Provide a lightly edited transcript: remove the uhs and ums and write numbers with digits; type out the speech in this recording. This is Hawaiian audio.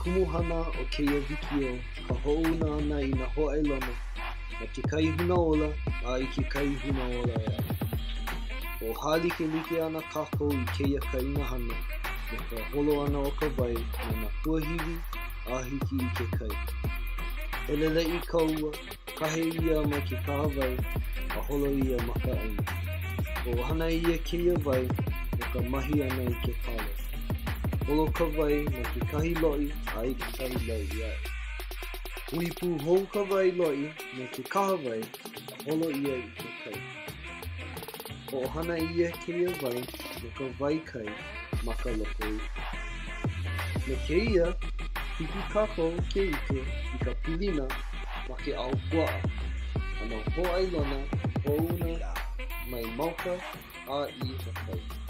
kumuhana o keia wikio ka hoʻouna ana I nā hoʻailona ma ke kai huna ola a I ke kai huna ola ea. O hālikelike ana kākou I keia kaina hana me ka holo ana o ka wai me nā puahiwi a hiki I ke kai. Heleleʻi ka ua, kahe ia mai ke kahawai a holo ia ma ka ʻaina. O hana ia keia wai me ka mahi ana I ke kalo. Holo ka wai me ke kahi loʻi a I ke kahi loʻi ai. Hui pū hou ka wai loʻi me ke kahawai a holo ia I ke kai. O hana ia keia wai me ka wai kai ma ka loko I. Me keia, hiki kākou ke ike I ka pilina ma ke ao puaʻa a nā hoʻailona hoʻouna mai mauka a I ka kai.